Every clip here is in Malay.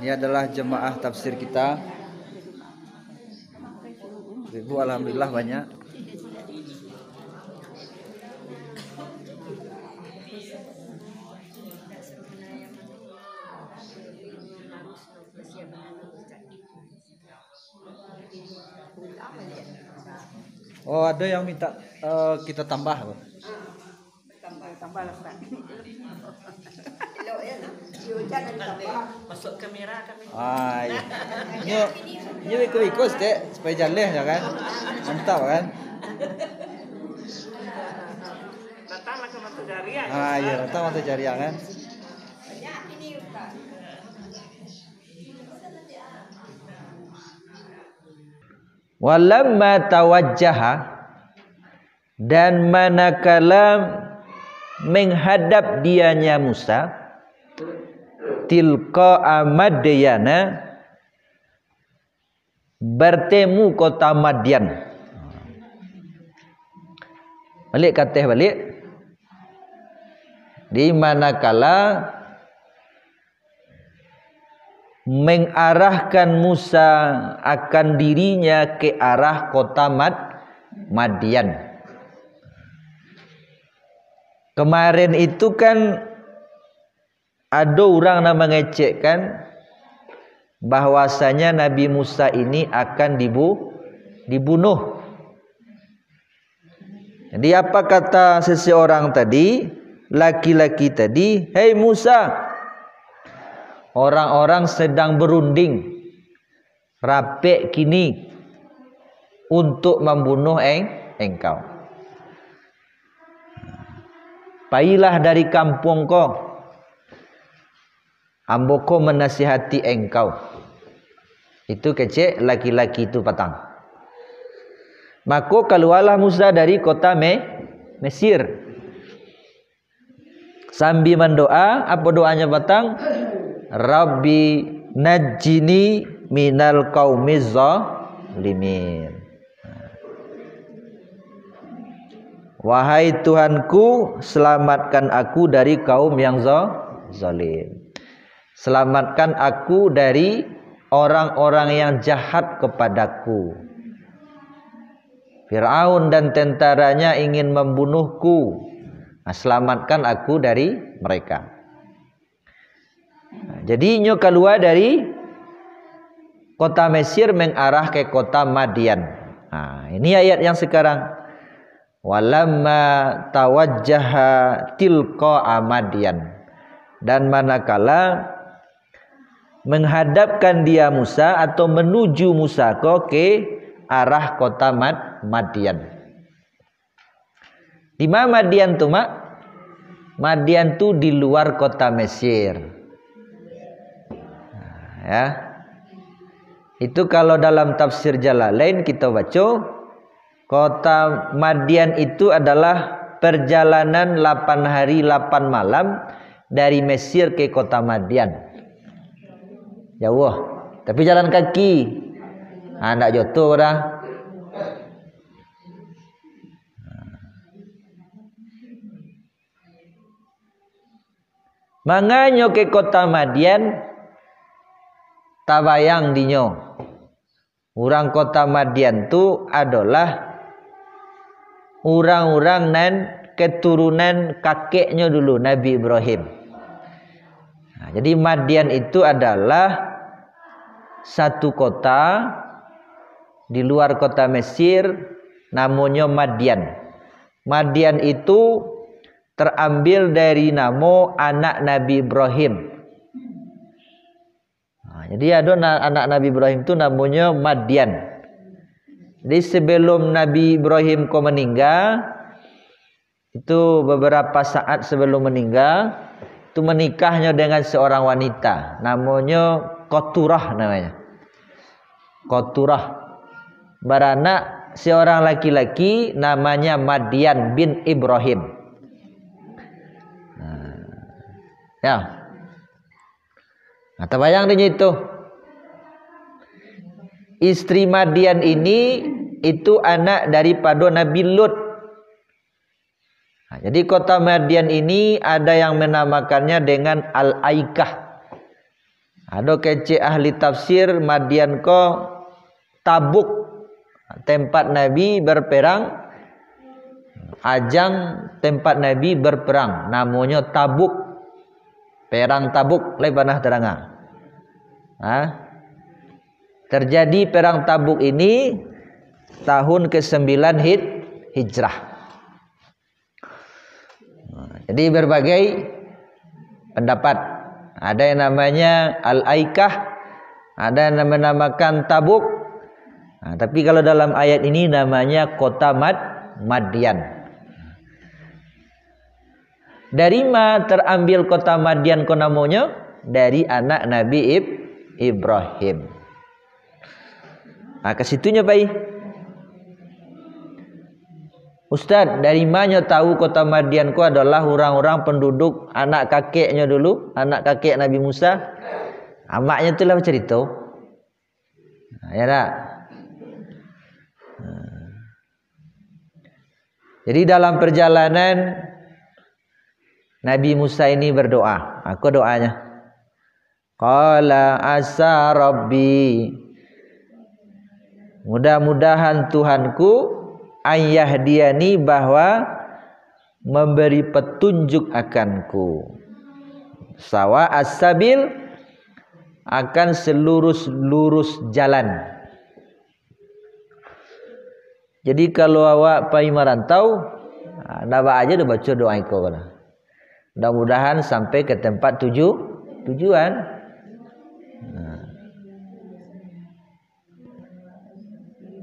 Ini adalah jemaah tafsir kita. Ibu alhamdulillah banyak. Oh, ada yang minta kita tambah, Pak. Tambah lah, Pak. Masuk kamera kami. Ah, iya. Nyo ikut-ikut dek supaya jaleh ya kan. Mantap kan? Datanglah ke Mata Jariah. Ah, iya, datang Mata Jariah kan. Walamma tawajjaha, dan manakala menghadap dianya Musa tilqa Madyana, bertemu kota Madian. Balik kateh balik. Di manakala mengarahkan Musa akan dirinya ke arah kota Madian. Kemarin itu kan ada orang yang mengecekkan bahwasanya Nabi Musa ini akan dibunuh. Jadi apa kata seseorang tadi, laki-laki tadi, "Hei Musa, orang-orang sedang berunding rapek kini untuk membunuh engkau. Pailah dari kampung kau, amboko menasihati engkau." Itu kecek laki-laki itu patang. Maka keluarlah Musa dari kota Mesir sambil mendoa. Apa doanya patang? Rabbi najjini minal qaumiz zalimin. Wahai Tuhanku, selamatkan aku dari kaum yang zalim. Selamatkan aku dari orang-orang yang jahat kepadaku. Fir'aun dan tentaranya ingin membunuhku. Selamatkan aku dari mereka. Jadi nyo keluar dari kota Mesir mengarah ke kota Madian. Ini ayat yang sekarang. Walamma tawajjaha tilqa Madian, dan manakala menghadapkan dia Musa atau menuju Musa ke arah kota Madian. Di mana Madian tu, Mak? Madian tu di luar kota Mesir. Ya. Itu kalau dalam tafsir Jalalain kita baca, kota Madian itu adalah perjalanan 8 hari 8 malam dari Mesir ke kota Madian. Jauh, tapi jalan kaki. Ndak joto dah. Manganyo ke kota Madian, tabayang dinyo. Orang kota Madian tu adalah orang-orang nan keturunan kakeknya dulu Nabi Ibrahim. Jadi Madian itu adalah satu kota di luar kota Mesir, namanya Madian. Madian itu terambil dari nama anak Nabi Ibrahim. Jadi ada anak Nabi Ibrahim itu namanya Madian. Jadi sebelum Nabi Ibrahim meninggal, itu beberapa saat sebelum meninggal, itu menikahnya dengan seorang wanita, namanya Qaturah namanya. Qaturah. Beranak seorang laki-laki namanya Madian bin Ibrahim. Ya. Terbayang dia itu. Istri Madian ini itu anak daripada Nabi Lut. Jadi kota Madian ini ada yang menamakannya dengan Al-Aikah. Ada kecik ahli tafsir Madian ko Tabuk, tempat Nabi berperang, ajang tempat Nabi berperang, namanya Tabuk, perang Tabuk. Lai panah teranga. Terjadi perang Tabuk ini tahun ke-9 Hijrah. Jadi berbagai pendapat. Ada yang namanya Al-Aikah, ada yang menamakan Tabuk. Tapi kalau dalam ayat ini namanya kota Madian. Dari mana terambil kota Madian ko namanya? Dari anak Nabi Ibrahim. Ke situnya baik. Ustaz, dari mana tahu kota Madian ku adalah orang-orang penduduk anak kakeknya dulu, anak kakek Nabi Musa? Amaknya itulah bercerita. Ya tak? Jadi dalam perjalanan Nabi Musa ini berdoa. Aku doanya. Qala asa rabbi. Mudah-mudahan Tuhanku ayyahdiyani, bahwa memberi petunjuk akanku, sawa as-sabil, akan selurus-lurus jalan. Jadi kalau awak pai merantau, nawa aja dah baca doa itu kana. Mudah-mudahan sampai ke tempat tujuan.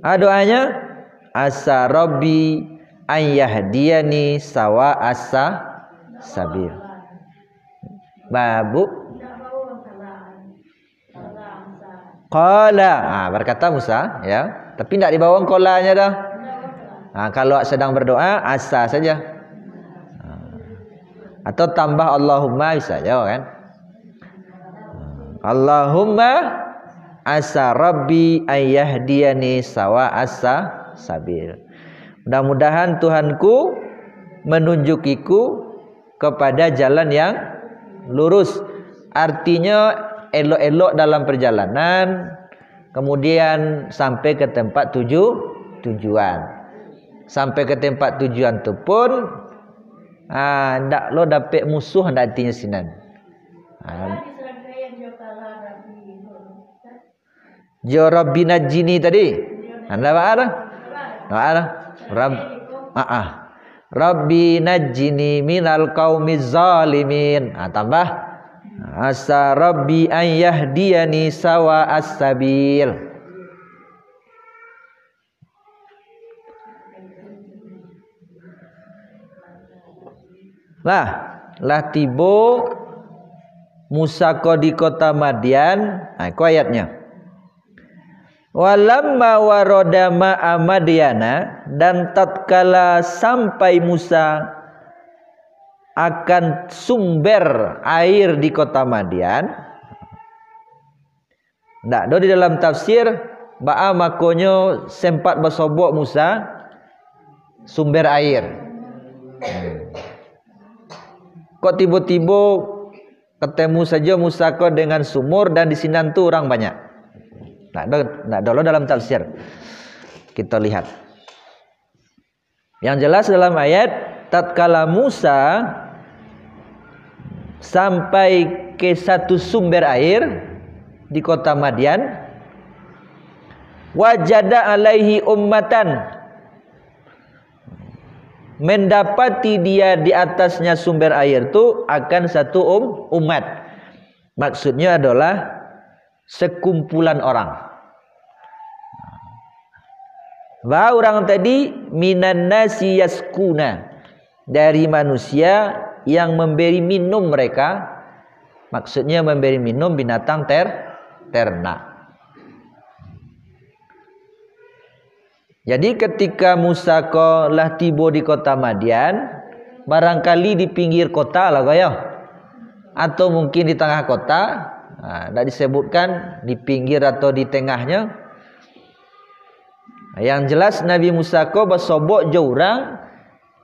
Doanya asa rabbi an yahdiyani sawa asa sabil. Babu qala, berkata Musa, ya, tapi tidak dibawa qalanya dah. Kalau sedang berdoa asa saja, atau tambah Allahumma bisa aja kan. Allahumma asa rabbi an yahdiyani sawa asa sabil. Mudah-mudahan Tuhanku menunjukiku kepada jalan yang lurus. Artinya elok-elok dalam perjalanan, kemudian sampai ke tempat tujuan. Sampai ke tempat tujuan tu pun ndak lo dapat musuh, ndak artinya sinan. Jo Rabbi najini tadi. Anda apa? Rabbi najjini minal qaumiz zalimin. Tambah asa rabbi an yahdiyani sawa as-sabil. Lah tibo Musa ko di kota Madian. Itu ayatnya. Walamma waroda ma'a Madyana, dan tatkala sampai Musa akan sumber air di kota Madian. Ndak do di dalam tafsir ba'a makonyo sempat bersobok Musa sumber air. Kok tiba-tiba ketemu saja Musa ko dengan sumur, dan di sini tu orang banyak. Nah, dulu dalam tafsir kita lihat. Yang jelas dalam ayat, tatkala Musa sampai ke satu sumber air di kota Madian, wajada alaihi ummatan, mendapati dia di atasnya sumber air itu akan satu umat. Maksudnya adalah sekumpulan orang. Wa orang tadi minan nasi yaskuna, dari manusia yang memberi minum mereka. Maksudnya memberi minum binatang ternak. Jadi ketika Musa ko lah tiba di kota Madian, barangkali di pinggir kota lah kaya, atau mungkin di tengah kota. Tidak disebutkan di pinggir atau di tengahnya. Yang jelas Nabi Musa ko bersobok jauh orang,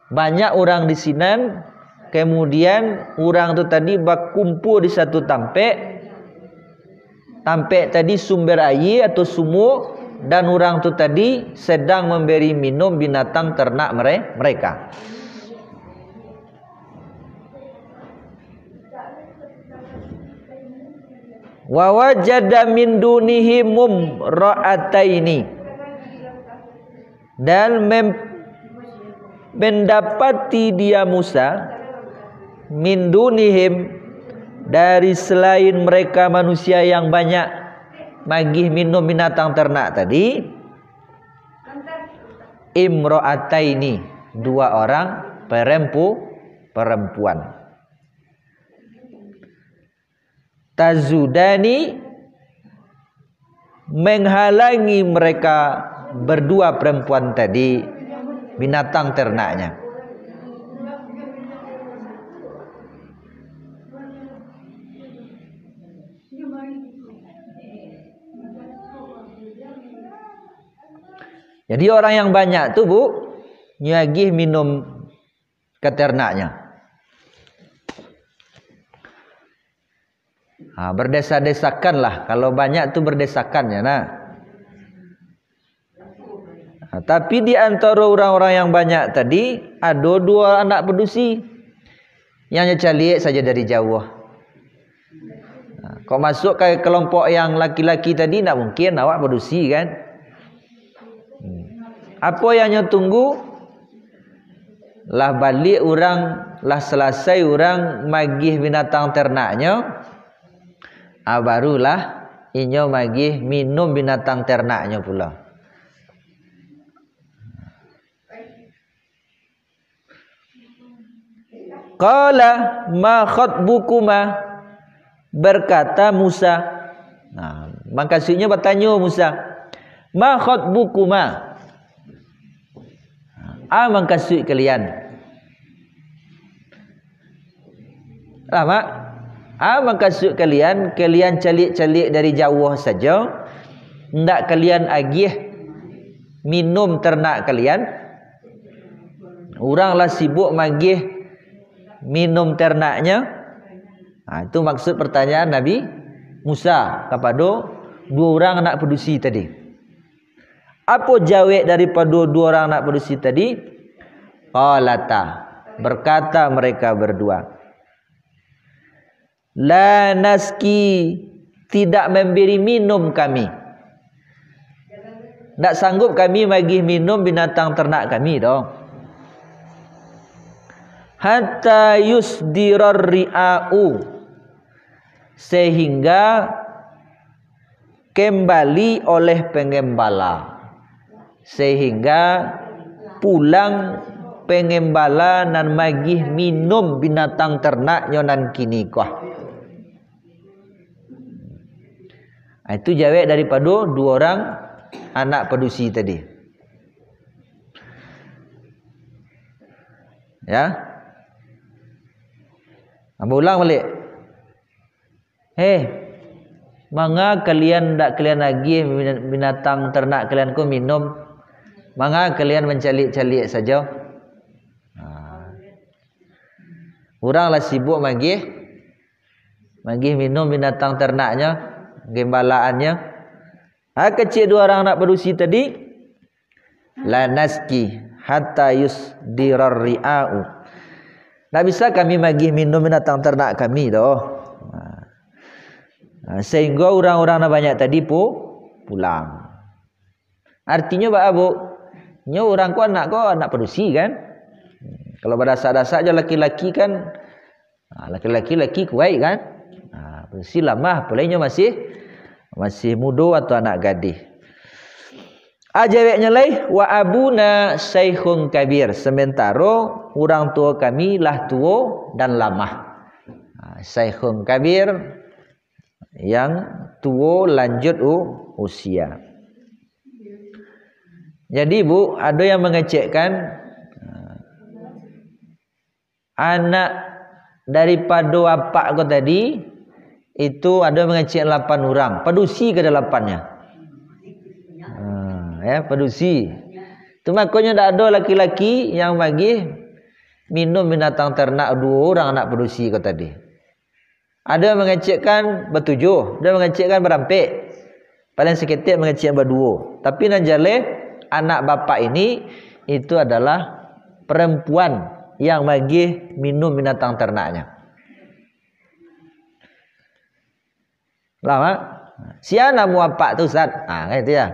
banyak orang di sini. Kemudian orang tu tadi berkumpul di satu tempat. Sampai tadi sumber air atau sumur, dan orang tu tadi sedang memberi minum binatang ternak mereka. Wa wajada min dunihim mumra'ataini, dan mendapati dia Musa min dunihim, dari selain mereka manusia yang banyak magih minum binatang ternak tadi, imra'ataini, dua orang perempuan. Tazudani, menghalangi mereka berdua perempuan tadi binatang ternaknya. Jadi orang yang banyak tu Bu, nyagih minum ke ternaknya. Berdesa-desakan lah. Kalau banyak tu berdesakan ya nah. Tapi di antara orang-orang yang banyak tadi, ada dua anak pedusi yang nyecalik saja dari jauh. Kau masuk ke kelompok yang laki-laki tadi, tak mungkin awak pedusi kan. Apa yang nyo tunggu? Lah balik orang, lah selesai orang magih binatang ternaknya, barulah inyo magih minum binatang ternaknya pula. Qala ma khatbukuma, berkata Musa. Maksudnya bertanya Musa, ma khatbukuma, maksud kalian. Mak, maksud kalian calik-calik dari jauh saja, ndak kalian agih minum ternak kalian. Oranglah sibuk magih minum ternaknya. Itu maksud pertanyaan Nabi Musa kepada dua orang anak pedusi tadi. Apa jawab daripada dua orang anak pedusi tadi? Qalata, berkata mereka berdua, la naski, tidak memberi minum kami. Tak sanggup kami bagi minum binatang ternak kami dong. Hatta yusdirar ri'a'u, sehingga kembali oleh pengembala, sehingga pulang pengembala nan magih minum binatang ternak nyonan kini kah. Itu jawab daripada dua orang anak pedusi tadi. Ya. Ulang balik. Manga kalian ndak kalian lagi binatang ternak kalian ku minum? Manga kalian mencalik-calik saja? Oranglah sibuk magih minum binatang ternaknya, gembalaannya. Kecil dua orang anak pedusi tadi, la naski hatta yusdirar ri'a'u, tak bisa kami magih minum binatang ternak kami doh. Sehingga orang-orang banyak tadi pulang. Artinya Bu, nyo orang ku anak pedusi kan. Kalau berdasar-dasar aja laki-laki kan, laki-laki kuat kan. Pedusi lama, apalagi masih muda atau anak gadis. Jawabnya lai, wa abuna syekhun kabir, sementara orang tua kami lah tua dan lama. Syekhun kabir, yang tua lanjut usia. Jadi Bu, ada yang mengecekkan anak daripada wapak kau tadi itu ada mengecek 8 orang. Pedusi ke 8-nya? Ya, pedusi. Itu makanya tak ada laki-laki yang bagi minum binatang ternak 2 orang anak pedusi kau tadi. Ada mengecekkan bertujuh, ada mengecekkan berampik. Paling seketik mengecek berdua. Tapi nanjale anak bapa ini itu adalah perempuan yang bagi minum binatang ternaknya. Lama? Sia namu apa tu Ustaz? Kan itu ya.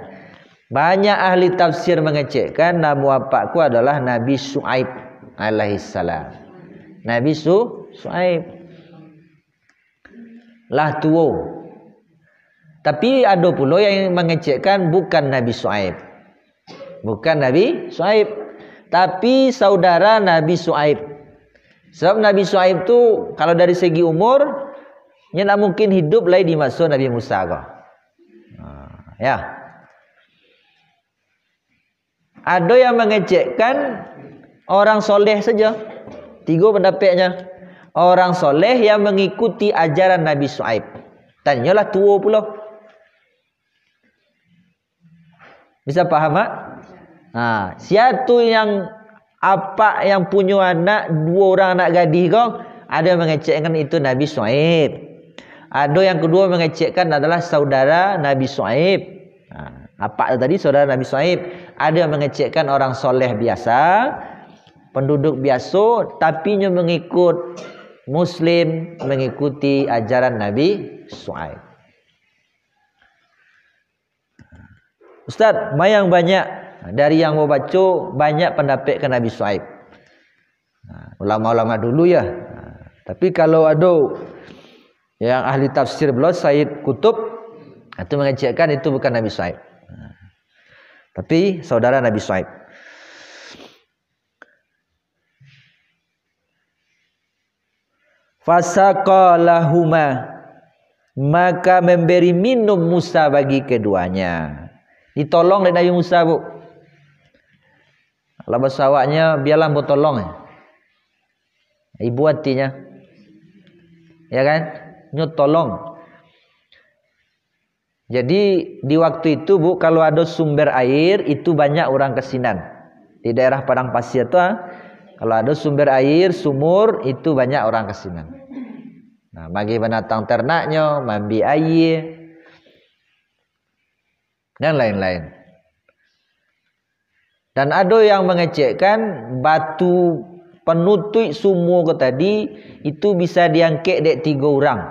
Banyak ahli tafsir mengecekkan namu apakku adalah Nabi Syuaib alaihissalam. Nabi Syuaib. Lah tuo. Tapi ada pula yang mengecekkan bukan Nabi Syuaib. Bukan Nabi Syuaib, tapi saudara Nabi Syuaib. Sebab Nabi Syuaib tu kalau dari segi umur nya tak mungkin hidup lagi di masa Nabi Musa kau. Ya. Ada yang mengecekkan orang soleh saja. 3 pendapatnya. Orang soleh yang mengikuti ajaran Nabi Syuaib. Tanyalah tua pula. Bisa faham tak? Siapa yang apa yang punya anak 2 orang anak gadis kau, ada mengecekkan itu Nabi Syuaib. Ada yang kedua mengecekkan adalah saudara Nabi Syuaib. Apa tadi saudara Nabi Syuaib? Ada yang mengecekkan orang soleh biasa, penduduk biasa, tapi nya mengikut Muslim, mengikuti ajaran Nabi Syuaib. Ustaz, yang banyak dari yang mau baca banyak pendapat ke Nabi Syuaib. Ulama-ulama dulu ya. Tapi kalau ada yang ahli tafsir beliau Said Kutub itu mengecekkan itu bukan Nabi Syuaib. Tapi saudara Nabi Syuaib. Fasaqalahuma, maka memberi minum Musa bagi keduanya. Ditolong oleh Nabi Musa, Bu. Kalau bahasa awaknya biarlah Bu tolong. Ibu artinya. Ya kan? Nyo tolong. Jadi di waktu itu, Bu, kalau ada sumber air itu banyak orang kesinan. Di daerah padang pasir tu kalau ada sumber air, sumur, itu banyak orang kesinan. Nah, bagi binatang ternaknya, mandi air, dan lain-lain. Dan ada yang mengecekkan batu penutup sumur ke tadi, itu bisa diangkat dek 3 orang.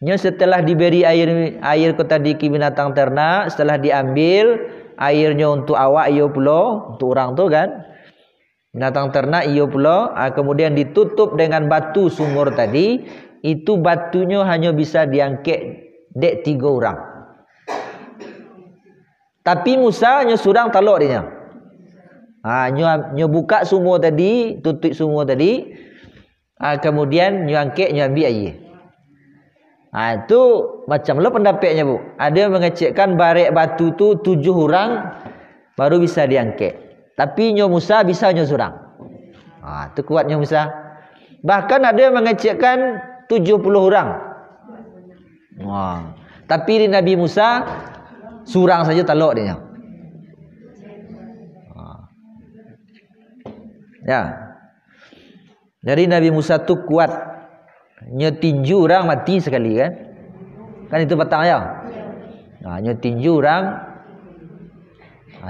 Nya setelah diberi air ke tadi ke binatang ternak, setelah diambil, airnya untuk awak, iyo pula, untuk orang tu kan. Binatang ternak ia pula, kemudian ditutup dengan batu sumur tadi, itu batunya hanya bisa diangkat dek 3 orang. Tapi Musa hanya surang talok dia. Nyo buka sumur tadi, tutup sumur tadi, kemudian nyo angkat, nyo ambil air. Itu macam lah pendapatnya, Bu. Ada yang mengecekkan barek batu tu 7 orang baru bisa diangkat. Tapi nyo Musa bisa nyo surang. Itu kuatnya Musa. Bahkan ada yang mengecekkan 70 orang. Tapi di Nabi Musa surang saja talok dia. Ya. Jadi Nabi Musa tu kuat. Nyo tinju orang mati sekali kan. Kan itu petang ya. Nyo tinju orang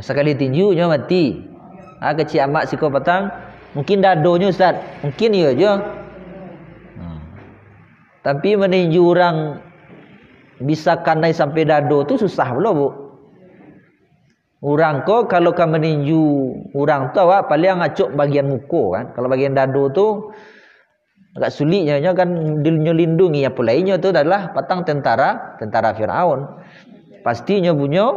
sekali tinju nyo mati. Kecil amat siko petang, mungkin dadonya Ustaz, mungkin ya je. Tapi meninju orang bisa kanai sampai dado tu susah pula, Bu. Orang ko kalau kan meninju orang tu awak paling ngacuk bagian muka kan. Kalau bagian dado tu agak sulitnya kan dilindungi, apa lainnya tu adalah patang tentara Firaun. Pastinya punya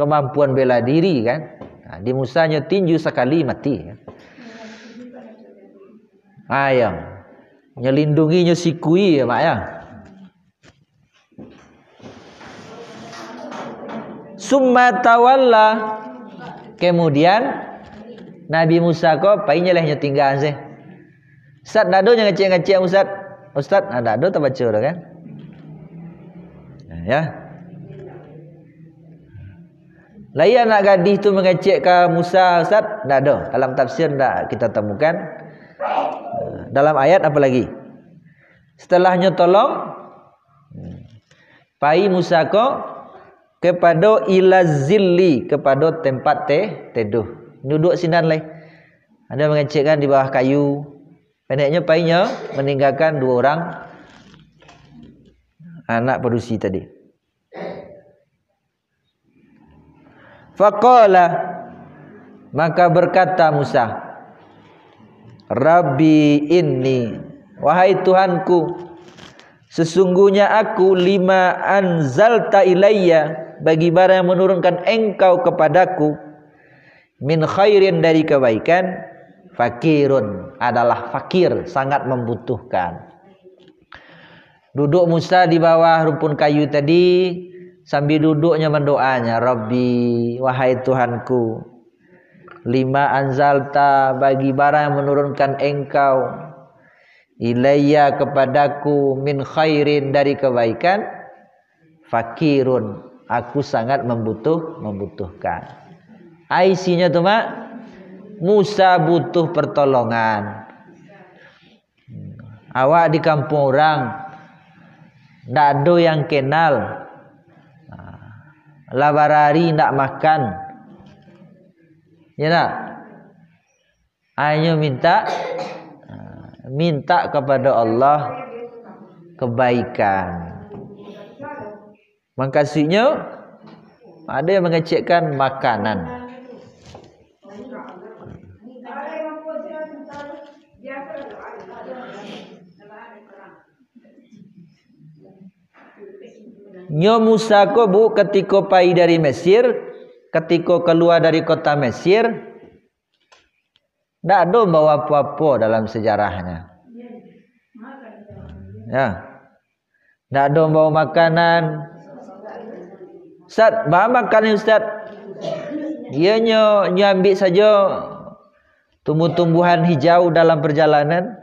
kemampuan bela diri kan. Di Musanya tinju sekali mati. Ayam nyelindunginya sikui ya mak ya. Summa tawalla, kemudian Nabi Musa ko painya lehnya tinggal sih. Ustaz dado yang ngecek Ustaz. Ustaz dado tak baca dah kan? Ya. Lain anak gadis tu mengecek ke Musa Ustaz, tak ada. Dalam tafsir tak kita temukan. Dalam ayat apa lagi? Setelahnya tolong pai Musa ko kepada ila zilli, kepada tempat teduh. Duduk sinan lai. Ada mengecekkan di bawah kayu. Pendeknya painya meninggalkan 2 orang anak perusi tadi. Faqala, maka berkata Musa, Rabbi inni, wahai Tuhanku, sesungguhnya aku lima anzalta ilayya, bagi barang yang menurunkan engkau kepadaku, min khairin, dari kebaikan, fakirun, adalah fakir, sangat membutuhkan. Duduk Musa di bawah rumpun kayu tadi, sambil duduknya mendoanya, Rabbi, wahai Tuhanku, lima anzalta, bagi barang yang menurunkan engkau, ilayya, kepadaku, min khairin, dari kebaikan, fakirun, aku sangat membutuhkan. Isinya tu mak, Musa butuh pertolongan. Awak di kampung orang, ndak ada yang kenal, labarari ndak makan, ya tak? Hanya minta kepada Allah kebaikan. Makasihnya ada yang mengecekkan makanan. Nyo Musa ko bu, ketika pai dari Mesir, ketika keluar dari kota Mesir, ndak ada bawa apa-apa dalam sejarahnya. Ya, ndak ada bawa makanan. Ustaz, bawa makan Ustaz. Dia nyo ambil saja tumbuh-tumbuhan hijau dalam perjalanan,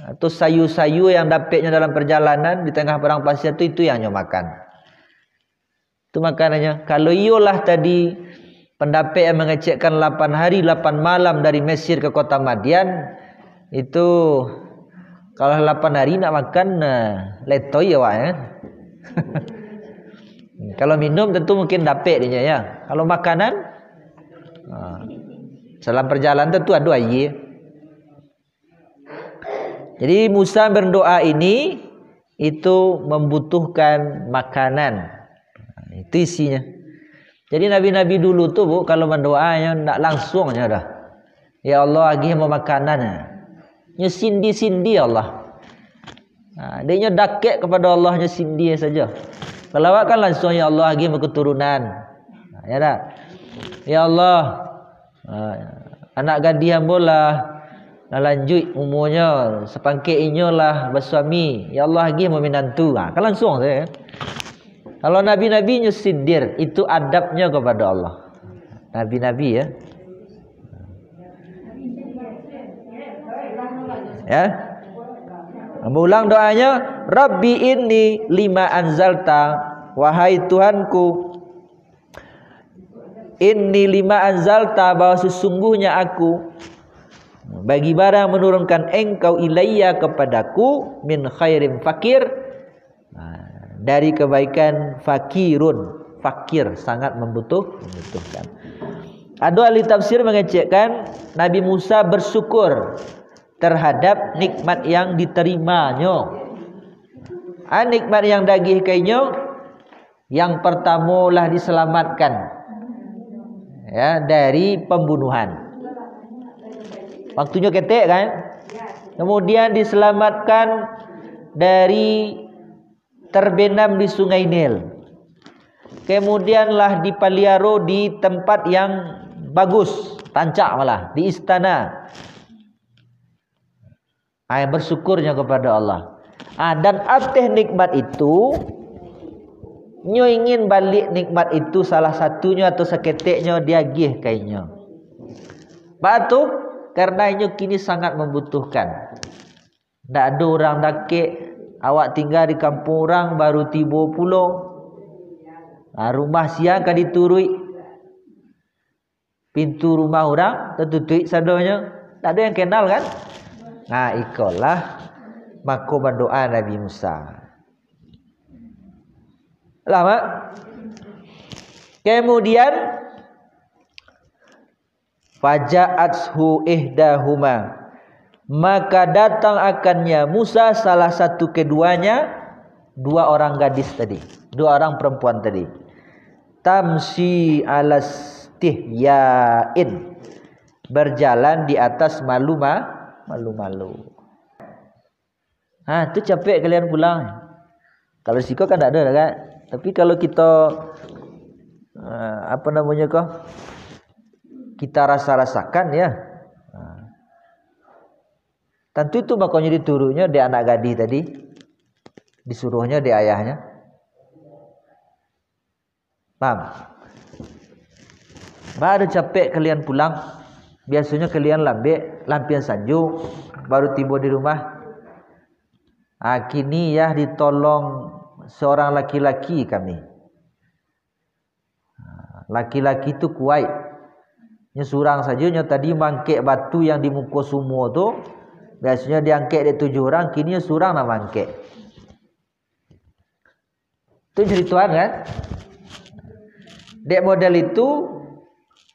atau sayur-sayur yang dapatnya dalam perjalanan di tengah padang pasir itu yang nyo makan. Itu makanannya. Kalau iyalah tadi pendapat yang mengecekkan 8 hari 8 malam dari Mesir ke kota Madian, itu kalau 8 hari nak makan letoy ya wak ya. Kalau minum tentu mungkin dapat dia ya. Kalau makanan dalam perjalanan tentu ada air. Jadi Musa berdoa ini itu membutuhkan makanan. Itu isinya. Jadi nabi-nabi dulu tu bu, kalau mendoanya tak langsungnya dah. Ya Allah, agi mau makanannya. Nya sindi Allah. Dia nya dakek kepada Allah, nya sindi saja. Kalau awak kan langsung ya Allah, agi mau keturunan. Ya tak? Ya Allah, anak gadis ambolah lanjut umurnya sepangkit inyolah bersuami. Ya Allah, agi mau menantu. Kan langsung saya. Kalau nabi-nabi nyusidir, itu adabnya kepada Allah. Nabi-nabi ya. Ya. Mengulang doanya, Rabbi inni lima anzalta, wahai Tuhanku, inni lima anzalta, bahwa sesungguhnya aku, bagi barang menurunkan engkau ilayya, kepadaku, min khairin fakir, dari kebaikan, fakirun, fakir, sangat membutuhkan. Ada ahli tafsir mengecekkan Nabi Musa bersyukur terhadap nikmat yang diterimanya. Nikmat yang dagih kainyo, yang pertamalah diselamatkan ya dari pembunuhan. Waktunya ketek kan? Kemudian diselamatkan dari terbenam di Sungai Nil. Kemudianlah dipelihara di tempat yang bagus, tancak malah, di istana. Bersyukurnya kepada Allah. Dan atas nikmat itu, nyo ingin balik nikmat itu, salah satunya atau seketiknya dia gih kayaknya. Batu, karena nyo kini sangat membutuhkan. Tak ada orang dakik. Awak tinggal di kampung orang, baru tiba pulau. Rumah siang kan diturui. Pintu rumah orang tertutup sadanya. Tak ada yang kenal kan? Ikolah maka berdoa Nabi Musa. Lama. Kemudian faja'athu ihdahuma, maka datang akannya Musa salah satu keduanya, dua orang gadis tadi, dua orang perempuan tadi. Tamsi alastihyain, berjalan di atas malu-malu. Itu capek kalian pulang. Kalau siko kan tak ada kan. Tapi kalau kita kita rasa-rasakan ya. Tentu itu makanya dituruhnya di anak gadis tadi, disuruhnya di ayahnya. Paham? Baru capek kalian pulang, biasanya kalian lampian sanjung, baru tiba di rumah. Kini ya ditolong seorang laki-laki kami. Laki-laki itu kuat. Nya surang saja, nya tadi mangkek batu yang di muka semua tu, biasanya diangkek di 7 orang, kini surang nak mangkek. Itu cerituan kan? Dek model itu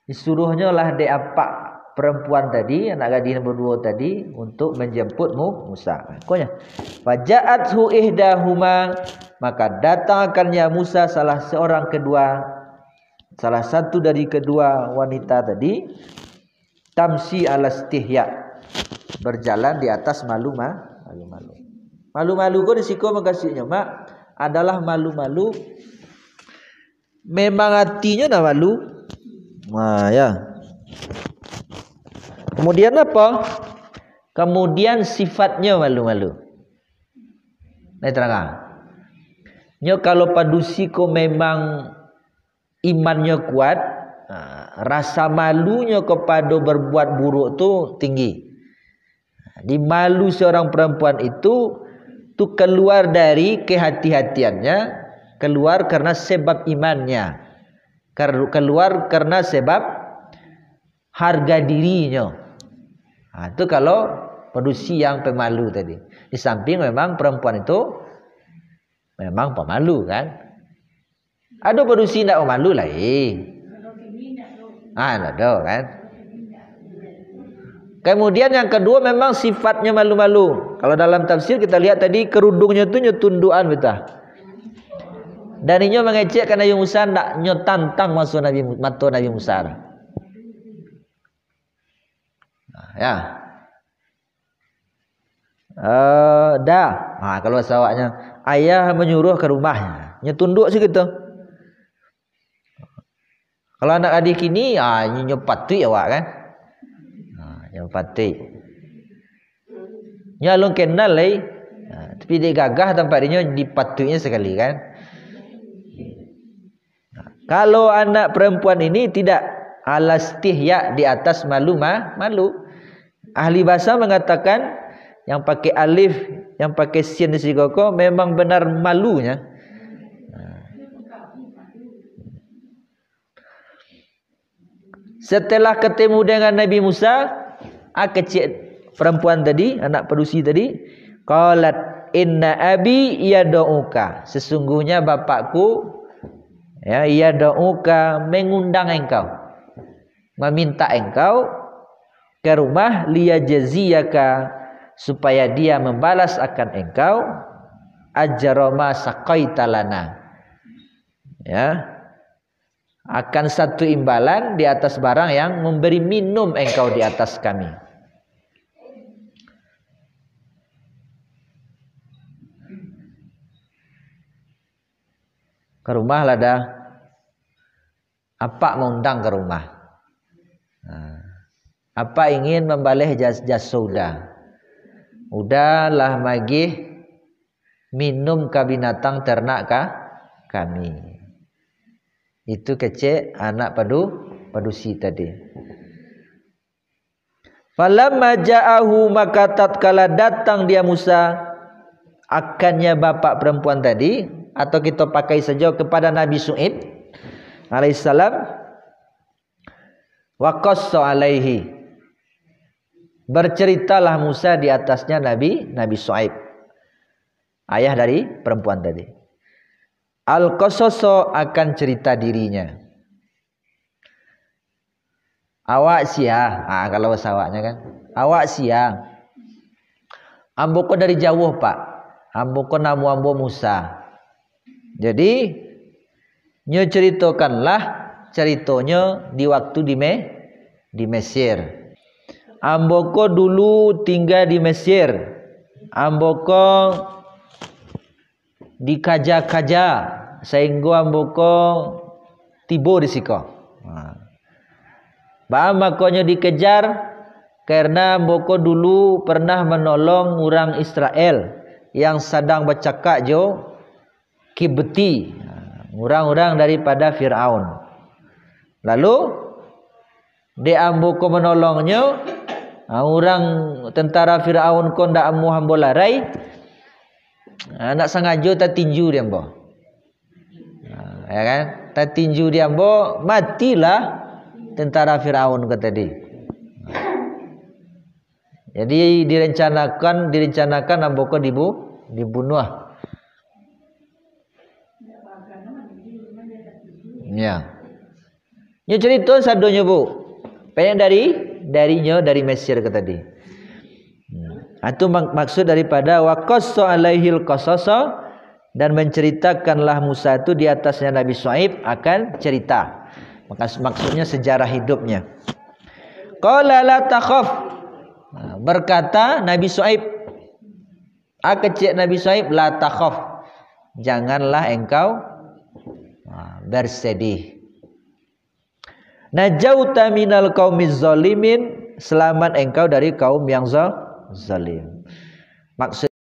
disuruhnya lah dek apa perempuan tadi, anak gadis nombor 2 tadi, untuk menjemput Musa. Pokoknya faja'athu ihdahuma, maka datang akannya Musa salah satu dari kedua wanita tadi, tamsi alastihya, berjalan di atas malu-malu. Malu-malu kok disiko makasihnya mak adalah malu-malu memang hatinya dah malu. Ya. Kemudian apa? Kemudian sifatnya malu-malu. Nah, terang. Nyo kalau padusi ko memang imannya kuat, rasa malunya kepada berbuat buruk tu tinggi. Di malu seorang perempuan itu keluar dari kehati-hatiannya, keluar karena sebab imannya, keluar karena sebab harga dirinya. Itu kalau padusi yang pemalu tadi. Di samping memang perempuan itu memang pemalu kan. Ada padusi tidak pemalu lah. Ada kan. Kemudian yang kedua memang sifatnya malu-malu. Kalau dalam tafsir kita lihat tadi kerudungnya itu nyetunduan betul. Dan ini mengecek Nabi Musa nak nyotantang masuk Nabi Musa. Ya. Kalau sawaknya ayah menyuruh ke rumahnya, nyetunduk segitu. Kalau anak adik ini nyopati awak kan. Nyopati. Nyalung kenal lai. Tapi dia gagah tempat dia dipatunya sekali kan. Kalau anak perempuan ini tidak, alastihya, di atas malu. Ahli bahasa mengatakan yang pakai alif, yang pakai sin di sini memang benar malunya. Setelah ketemu dengan Nabi Musa, kecil perempuan tadi, anak padusi tadi, qalat inna abi yad'uka, sesungguhnya bapakku yad'uka, mengundang engkau, meminta engkau ke rumah, liyajziyaka, supaya dia membalas akan engkau ajrama saqaita lana, akan satu imbalan di atas barang yang memberi minum engkau di atas kami. Ke rumah lah dah. Apa mengundang ke rumah? Apa ingin membalih jas sauda? Udahlah magih minum ka binatang ternak kami. Itu kecil anak padusi tadi. Falamma ja'ahu, maka tatkala datang dia Musa akannya bapak perempuan tadi, atau kita pakai saja kepada Nabi Syuaib alaihissalam, wa qassa alaihi, berceritalah Musa di atasnya Nabi Syuaib. ayah dari perempuan tadi. Al-qasaso akan cerita dirinya. Awak sia, kalau bahasa awaknya kan. Awak sia. Ambo ko dari jauh pak. Ambo ko namu ambo Musa. Jadi nyo ceritakanlah ceritanya di waktu di Mesir. Ambo ko dulu tinggal di Mesir. Ambo ko dikaja-kaja sehingga ambo ko tiba di siko. Ba makonyo dikejar karena ambo ko dulu pernah menolong orang Israel yang sedang bercakap jo Kibti, orang-orang daripada Firaun. Lalu de ambo ko menolongnya, orang tentara Firaun ko ndak amu hambo larai, nak sengaja tak tinju dia ambo. Ya kan? Tak tinju dia ambo, matilah tentara Firaun kata tadi. Jadi direncanakan ambo ko dibunuh. Ya. Nyo cerita sadonya bu. Pengen dari Mesir ke tadi. Itu maksud daripada waqassa alaihil qasasa, dan menceritakanlah Musa itu di atasnya Nabi Syuaib akan cerita. Maka maksudnya sejarah hidupnya. Qala la takhaf. Berkata Nabi Syuaib, kecik Nabi Syuaib, la takhaf. Janganlah engkau bersedih. Najauta minal qaumiz zalimin, selamat engkau dari kaum yang zalim. Maksud